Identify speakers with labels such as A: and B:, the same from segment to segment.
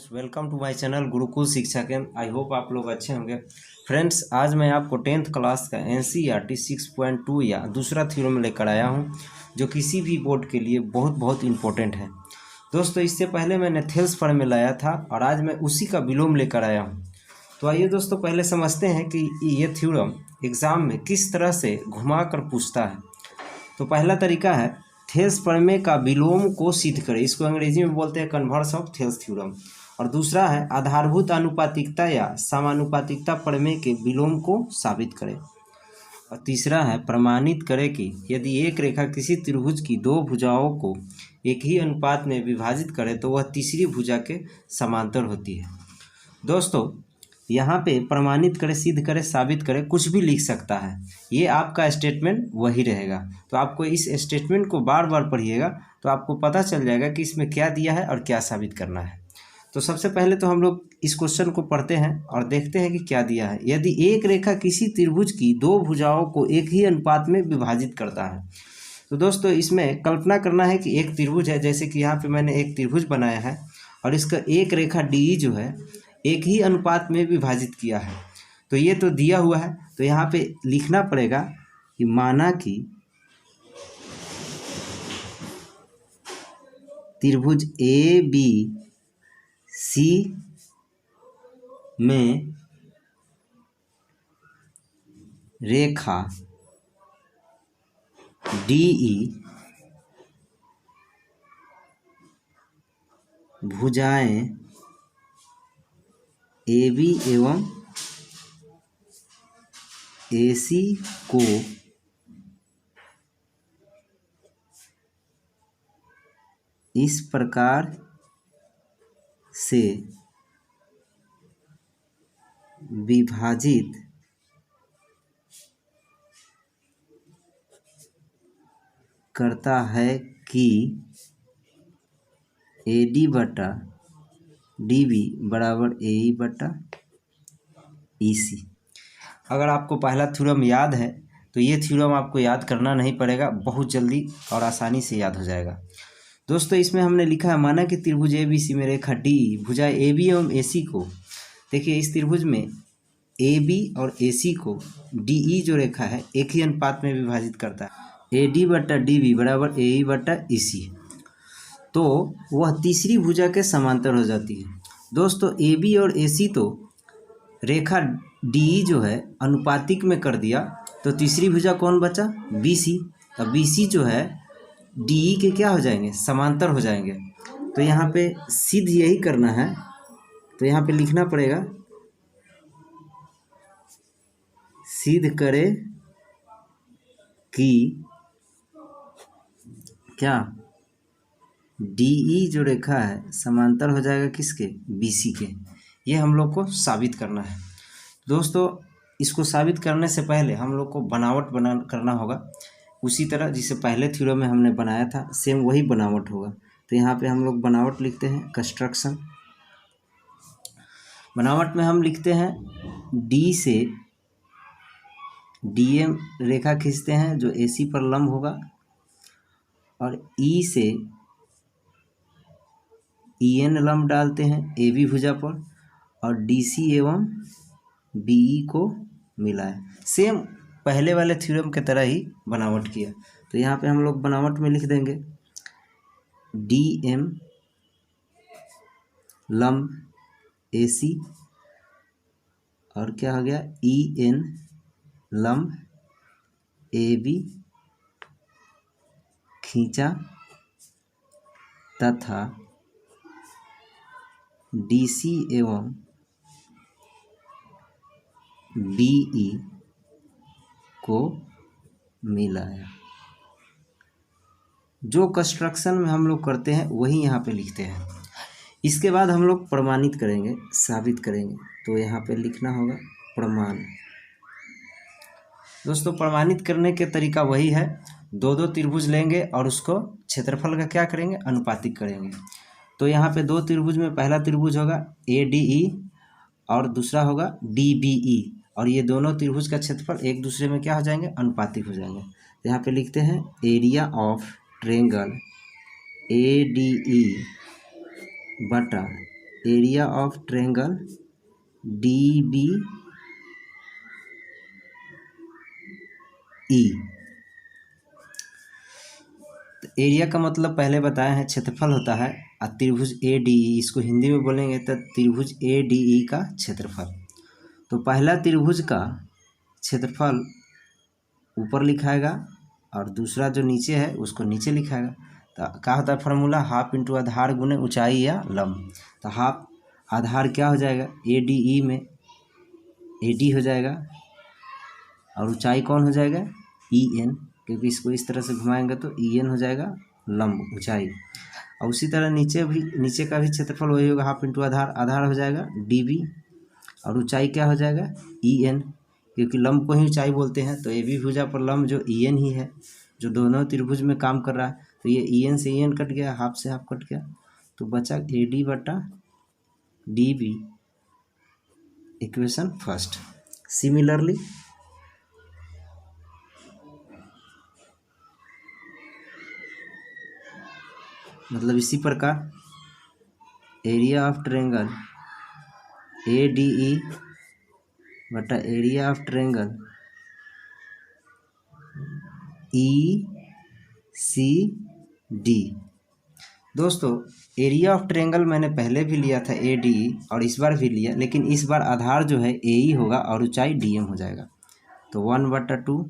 A: Friends, welcome to my channel Gurukul Shiksha Kendra. I hope आप लोग अच्छे होंगे। फ्रेंड्स, आज मैं आपको 10th क्लास का NCERT 6.2 या दूसरा थ्योरम लेकर आया हूं, जो किसी भी बोर्ड के लिए बहुत इम्पोर्टेंट है। दोस्तों, इससे पहले मैंने थेल्स फॉर्म लाया था और आज मैं उसी का विलोम लेकर आया हूँ। तो आइए दोस्तों, पहले समझते हैं कि ये थ्योरम एग्ज़ाम में किस तरह से घुमा कर पूछता है। तो पहला तरीका है थेल्स प्रमेय का विलोम को सिद्ध करें। इसको अंग्रेजी में बोलते हैं कन्वर्स ऑफ थेल्स थ्योरम। और दूसरा है आधारभूत आनुपातिकता या समानुपातिकता प्रमेय के विलोम को साबित करें। और तीसरा है प्रमाणित करें कि यदि एक रेखा किसी त्रिभुज की दो भुजाओं को एक ही अनुपात में विभाजित करे तो वह तीसरी भुजा के समांतर होती है। दोस्तों, यहाँ पे प्रमाणित करे, सिद्ध करे, साबित करे, कुछ भी लिख सकता है। ये आपका स्टेटमेंट वही रहेगा। तो आपको इस स्टेटमेंट को बार बार पढ़िएगा तो आपको पता चल जाएगा कि इसमें क्या दिया है और क्या साबित करना है। तो सबसे पहले तो हम लोग इस क्वेश्चन को पढ़ते हैं और देखते हैं कि क्या दिया है। यदि एक रेखा किसी त्रिभुज की दो भुजाओं को एक ही अनुपात में विभाजित करता है। तो दोस्तों, इसमें कल्पना करना है कि एक त्रिभुज है, जैसे कि यहाँ पे मैंने एक त्रिभुज बनाया है और इसका एक रेखा DE जो है एक ही अनुपात में विभाजित किया है। तो ये तो दिया हुआ है, तो यहाँ पे लिखना पड़ेगा कि माना कि त्रिभुज ABC में रेखा DE भुजाएं AB एवं AC को इस प्रकार से विभाजित करता है कि AD बटा DB बराबर AE बटा EC। अगर आपको पहला थ्योरम याद है तो ये थ्योरम आपको याद करना नहीं पड़ेगा, बहुत जल्दी और आसानी से याद हो जाएगा। दोस्तों, इसमें हमने लिखा है माना कि त्रिभुज ABC में रेखा DE भुजा AB एवं AC को, देखिए इस त्रिभुज में AB और AC को DE जो रेखा है एक ही अनुपात में विभाजित करता है। AD बटा DB बराबर AE बटा EC, तो वह तीसरी भुजा के समांतर हो जाती है। दोस्तों, AB और AC तो रेखा DE जो है अनुपातिक में कर दिया, तो तीसरी भुजा कौन बचा? BC। अब BC जो है DE के क्या हो जाएंगे? समांतर हो जाएंगे। तो यहाँ पे सिद्ध यही करना है, तो यहाँ पे लिखना पड़ेगा सिद्ध करे कि क्या DE जो रेखा है समांतर हो जाएगा किसके? BC के। ये हम लोग को साबित करना है। दोस्तों, इसको साबित करने से पहले हम लोग को बनावट करना होगा, उसी तरह जिसे पहले थ्योरम में हमने बनाया था सेम वही बनावट होगा। तो यहाँ पे हम लोग बनावट लिखते हैं कंस्ट्रक्शन। बनावट में हम लिखते हैं D से DM रेखा खींचते हैं जो AC पर लंब होगा, और E से EN लंब डालते हैं AB भुजा पर, और DC एवं BE को मिलाएं। सेम पहले वाले थ्योरम के तरह ही बनावट किया। तो यहाँ पे हम लोग बनावट में लिख देंगे DM लंब AC, और क्या हो गया? EN लंब AB खींचा, तथा DC एवं BE को मिलाया। जो कंस्ट्रक्शन में हम लोग करते हैं वही यहाँ पे लिखते हैं। इसके बाद हम लोग प्रमाणित करेंगे, साबित करेंगे। तो यहाँ पे लिखना होगा प्रमाण। दोस्तों, प्रमाणित करने के तरीका वही है, दो त्रिभुज लेंगे और उसको क्षेत्रफल का क्या करेंगे? अनुपातिक करेंगे। तो यहाँ पे दो त्रिभुज में पहला त्रिभुज होगा ADE और दूसरा होगा DBE, और ये दोनों त्रिभुज का क्षेत्रफल एक दूसरे में क्या हो जाएंगे? अनुपातिक हो जाएंगे। तो यहाँ पे लिखते हैं एरिया ऑफ ट्रायंगल ADE बटा area of triangle D B E. Area का मतलब पहले बताया है क्षेत्रफल होता है, और त्रिभुज ए डी ई, इसको हिंदी में बोलेंगे तो त्रिभुज ए डी ई का क्षेत्रफल। तो पहला त्रिभुज का क्षेत्रफल ऊपर लिखाएगा और दूसरा जो नीचे है उसको नीचे लिखाएगा। तो क्या होता है फॉर्मूला, हाफ इंटू आधार गुने ऊंचाई या लंब। तो हाफ आधार क्या हो जाएगा, ए डी ई में ए डी हो जाएगा, और ऊंचाई कौन हो जाएगा, ई एन, क्योंकि इसको इस तरह से घुमाएंगे तो ई एन हो जाएगा लंब ऊंचाई। और उसी तरह नीचे का भी क्षेत्रफल वही होगा, हाफ इंटू आधार, आधार हो जाएगा डी बी, और ऊंचाई क्या हो जाएगा ई एन, क्योंकि लंब को ही ऊंचाई बोलते हैं। तो ए बी भुजा पर लंब जो ई एन ही है, जो दोनों त्रिभुज में काम कर रहा है। तो ये ई एन से ई एन कट गया, हाफ से हाफ कट गया, तो बचा ए डी बटा D B, equation first. Similarly मतलब इसी प्रकार area of triangle A D E बटा area of triangle E C D. दोस्तों एरिया ऑफ ट्रायंगल मैंने पहले भी लिया था ए डी ई, और इस बार भी लिया, लेकिन इस बार आधार जो है ए ई होगा और ऊंचाई डी एम हो जाएगा। तो 1/2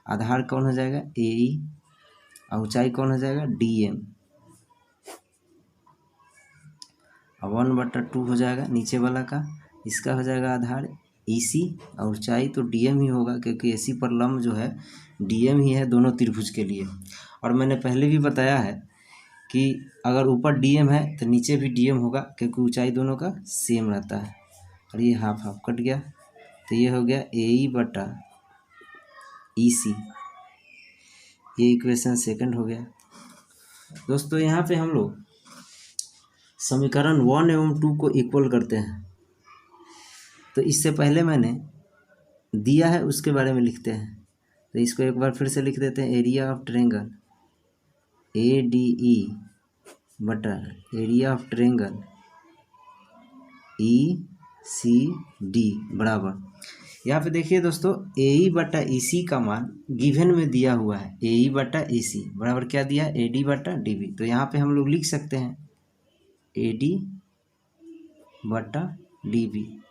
A: आधार कौन हो जाएगा ए ई, और ऊंचाई कौन हो जाएगा डी एम, और 1/2 हो जाएगा नीचे वाला का, इसका हो जाएगा आधार ई सी, और ऊंचाई तो डी एम ही होगा, क्योंकि ए सी पर लंब जो है डी एम ही है दोनों त्रिभुज के लिए। और मैंने पहले भी बताया है कि अगर ऊपर डी एम है तो नीचे भी डी एम होगा, क्योंकि ऊंचाई दोनों का सेम रहता है। और ये हाफ हाफ कट गया, तो ये हो गया ए ई बटा ई सी, ये इक्वेशन सेकंड हो गया। दोस्तों यहाँ पे हम लोग समीकरण 1 एवं 2 को इक्वल करते हैं। तो इससे पहले मैंने दिया है उसके बारे में लिखते हैं। तो इसको एक बार फिर से लिख देते हैं, area of triangle A D E बटा area of triangle E C D बराबर, यहाँ पे देखिए दोस्तों ए ई बटा ई सी का मान गिवन में दिया हुआ है, ए ई बटा ई सी बराबर क्या दिया है ए डी बटा डी बी। तो यहाँ पे हम लोग लिख सकते हैं ए डी बटा डी बी,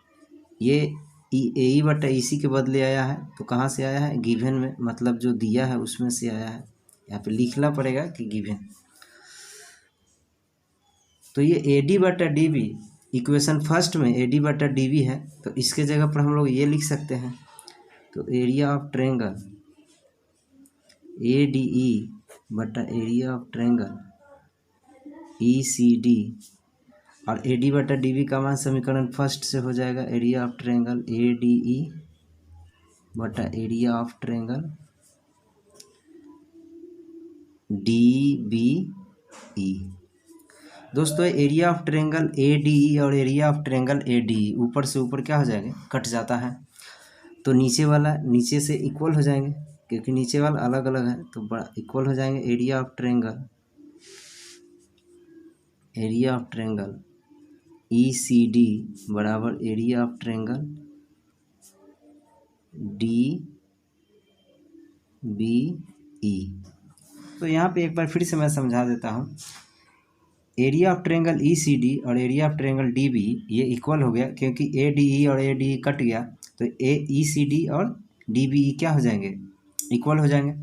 A: ये ए ई बटा ई सी के बदले आया है, तो कहाँ से आया है गिवन में, मतलब जो दिया है उसमें से आया है। यहाँ पे लिखना पड़ेगा कि गिवन। तो ये ए डी बटा डी बी इक्वेशन फर्स्ट में ए डी बटा डी बी है, तो इसके जगह पर हम लोग ये लिख सकते हैं। तो area of triangle A D E बटा area of triangle E C D, और ए डी बटा डी बी का मान समीकरण फर्स्ट से हो जाएगा area of triangle A D E बटा area of triangle D B E. दोस्तों area of triangle A D E और area of triangle A D E ऊपर से ऊपर क्या हो जाएंगे, कट जाता है। तो नीचे वाला नीचे से इक्वल हो जाएंगे, क्योंकि नीचे वाला अलग अलग है, तो बड़ा इक्वल हो जाएंगे। Area of triangle E C D बराबर area of triangle D B E. तो यहाँ पे एक बार फिर से मैं समझा देता हूँ, area of triangle E C D और area of triangle D B ये इक्वल हो गया, क्योंकि ए डी ई और ए डी ई कट गया, तो ए ई सी डी और डी बी ई क्या हो जाएंगे, इक्वल हो जाएंगे।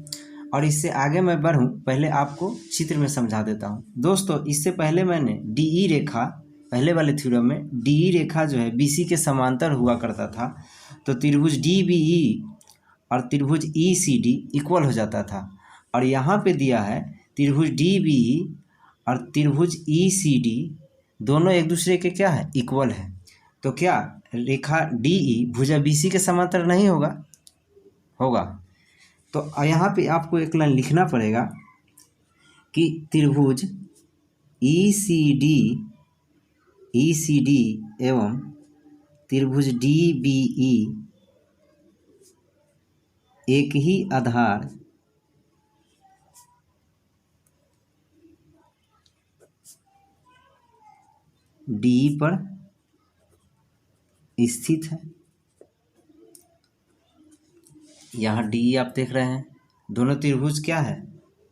A: और इससे आगे मैं बढ़ूँ पहले आपको चित्र में समझा देता हूँ। दोस्तों इससे पहले मैंने डी ई रेखा, पहले वाले थ्योरम में डी ई रेखा जो है बी सी के समांतर हुआ करता था, तो त्रिभुज डी बी ई और त्रिभुज ई सी डी इक्वल हो जाता था। और यहाँ पे दिया है त्रिभुज डी बी ई और त्रिभुज ई सी डी दोनों एक दूसरे के क्या है, इक्वल है। तो क्या रेखा डी ई भुजा बी सी के समांतर नहीं होगा, होगा। तो यहाँ पे आपको एक लाइन लिखना पड़ेगा कि त्रिभुज ई सी डी एवं त्रिभुज डी बी ई एक ही आधार डी पर स्थित है। यहाँ डी आप देख रहे हैं, दोनों त्रिभुज क्या है,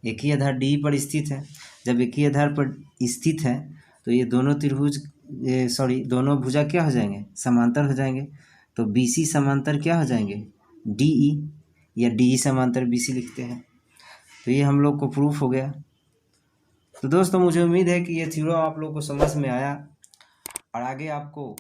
A: एक ही आधार डी पर स्थित है। जब एक ही आधार पर स्थित है तो ये दोनों त्रिभुज दोनों भुजा क्या हो जाएंगे, समांतर हो जाएंगे। तो बी सी समांतर क्या हो जाएंगे, डी ई, या डी ई समांतर बी सी लिखते हैं। तो ये हम लोग को प्रूफ हो गया। तो दोस्तों मुझे उम्मीद है कि ये थ्योरम आप लोग को समझ में आया और आगे आपको